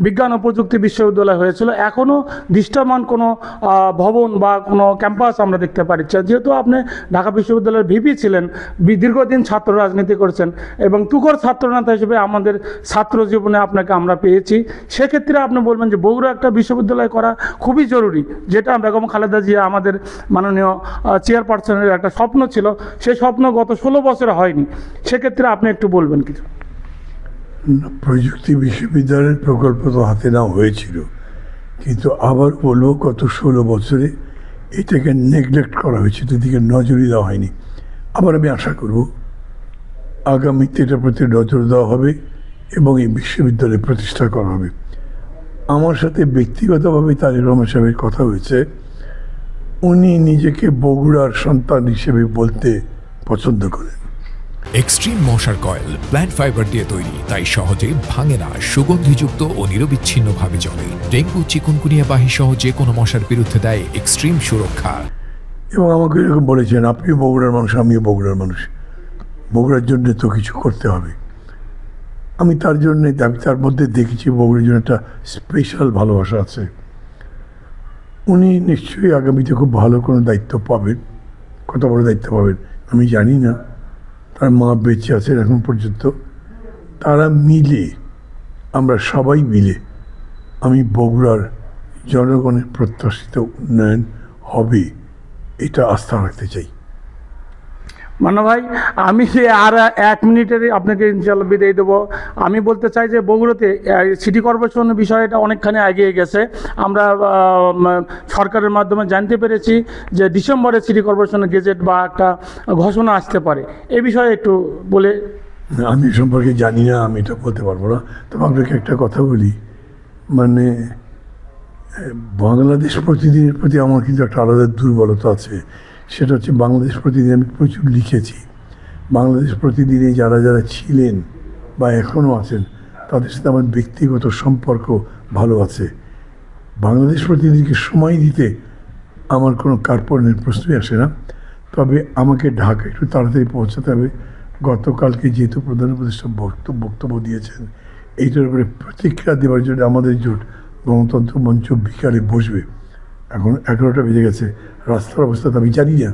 বিজ্ঞান ও প্রযুক্তি বিশ্ববিদ্যালয় হয়েছিল, এখনও দৃশ্যমান কোনো ভবন বা কোনো ক্যাম্পাস আমরা দেখতে পাচ্ছি। যেহেতু আপনি ঢাকা বিশ্ববিদ্যালয়ের ভিপি ছিলেন, দীর্ঘদিন ছাত্র রাজনীতি করেছেন এবং তুখোড় ছাত্রনেতা হিসেবে আমাদের ছাত্র জীবনে আপনাকে আমরা পেয়েছি, সেক্ষেত্রে আপনি বলবেন যে বগুড়া একটা বিশ্ববিদ্যালয় করা খুবই জরুরি, যেটা বেগম খালেদা জিয়া আমাদের মাননীয় চেয়ারপারসনের একটা স্বপ্ন ছিল, সেই স্বপ্ন গত 16 বছরে হয়নি। সেক্ষেত্রে আপনি একটু বলবেন কিছু। প্রযুক্তি বিশ্ববিদ্যালয়ের প্রকল্প তো হাতে নেওয়া হয়েছিল, কিন্তু আবার বলবো গত 16 বছরে এটাকে নেগলেক্ট করা হয়েছে, এদিকে নজরই দেওয়া হয়নি। আবার আমি আশা করব আগামীতে এটার প্রতি নজর দেওয়া হবে এবং এই বিশ্ববিদ্যালয় প্রতিষ্ঠা করা হবে। আমার সাথে ব্যক্তিগতভাবে তারেক রহমান সাহেবের কথা হয়েছে, উনি নিজেকে বগুড়ার সন্তান হিসেবে বলতে পছন্দ করেন। এক্সট্রিম মশার কয়েল প্ল্যান্ট ফাইবার দিয়ে তৈরি, তাই সহজে ভাঙে না, সুগন্ধিযুক্ত ও নিরবিচ্ছিন্নভাবে জ্বলে। ডেঙ্গু, চিকুনগুনিয়া বাহি সহ যে কোনো মশার বিরুদ্ধে দেয় এক্সট্রিম সুরক্ষা। এবং আমাকে এরকম বলেছেন, আপনিও বগুড়ার মানুষ, আমিও বগুড়ার মানুষ, বগুড়ার জন্য তো কিছু করতে হবে। আমি তার জন্যে তার মধ্যে দেখেছি বগুড়ার জন্য একটা স্পেশাল ভালোবাসা আছে। উনি নিশ্চয়ই আগামীতে খুব ভালো কোনো দায়িত্ব পাবেন। কত বড় দায়িত্ব পাবেন আমি জানি না, তার মা বেঁচে আছেন এখন পর্যন্ত। তারা মিলে, আমরা সবাই মিলে, আমি বগুড়ার জনগণের প্রত্যাশিত উন্নয়ন হবে এটা আস্থা রাখতে চাই। মান্না ভাই, আমি আর 1 মিনিটের আপনাকে ইনশাআল্লাহ বিদায় দেবো। আমি বলতে চাই যে বগুড়াতে সিটি কর্পোরেশনের বিষয়টা অনেকখানি এগিয়ে গেছে। আমরা সরকারের মাধ্যমে জানতে পেরেছি যে ডিসেম্বরে সিটি কর্পোরেশনের গেজেট বা একটা ঘোষণা আসতে পারে, এই বিষয়ে একটু বলে। আমি সম্পর্কে জানি না, আমি এটা বলতে পারবো না। তবে আপনাকে একটা কথা বলি, মানে বাংলাদেশ প্রতিদিনের প্রতি আমার কিন্তু একটা আলাদা দুর্বলতা আছে। সেটা হচ্ছে বাংলাদেশ প্রতিদিন আমি প্রচুর লিখেছি। বাংলাদেশ প্রতিদিনে যারা যারা ছিলেন বা এখনও আছেন তাদের সাথে আমার ব্যক্তিগত সম্পর্ক ভালো আছে। বাংলাদেশ প্রতিদিনকে সময় দিতে আমার কোনো কার্পণ্যের প্রশ্নই আসে না। তবে আমাকে ঢাকা একটু তাড়াতাড়ি পৌঁছাতে হবে। গতকালকে যেহেতু প্রধান উপদেষ্টা বক্তব্য দিয়েছেন, এইটার উপরে প্রতিক্রিয়া দেওয়ার জন্য আমাদের জোট গণতন্ত্র মঞ্চ বিকালে বসবে। এখন 11টা বেজে গেছে, রাস্তার অবস্থা তো আমি জানি না,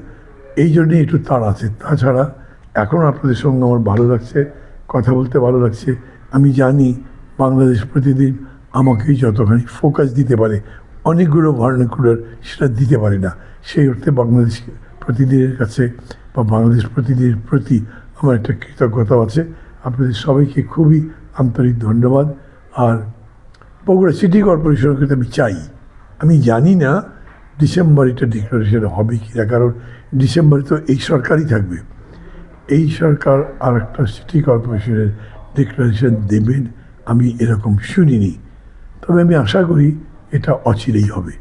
এই জন্যই একটু তাড়া আছে। তাছাড়া এখন আপনাদের সঙ্গে আমার ভালো লাগছে, কথা বলতে ভালো লাগছে। আমি জানি বাংলাদেশ প্রতিদিন আমাকে যতখানি ফোকাস দিতে পারে, অনেকগুলো ভার্নাকুলার সেটা দিতে পারে না। সেই অর্থে বাংলাদেশ প্রতিদিনের কাছে বা বাংলাদেশ প্রতিদিনের প্রতি আমার একটা কৃতজ্ঞতা আছে। আপনাদের সবাইকে খুবই আন্তরিক ধন্যবাদ। আর বগুড়া সিটি কর্পোরেশনকে তো আমি চাই। আমি জানি না ডিসেম্বর এটা ডিক্লারেশন হবে কি না, কারণ ডিসেম্বরে তো এই সরকারই থাকবে। এই সরকার আর একটা সিটি কর্পোরেশনের ডিক্লারেশন দেবেন আমি এরকম শুনিনি, তবে আমি আশা করি এটা অচিরেই হবে।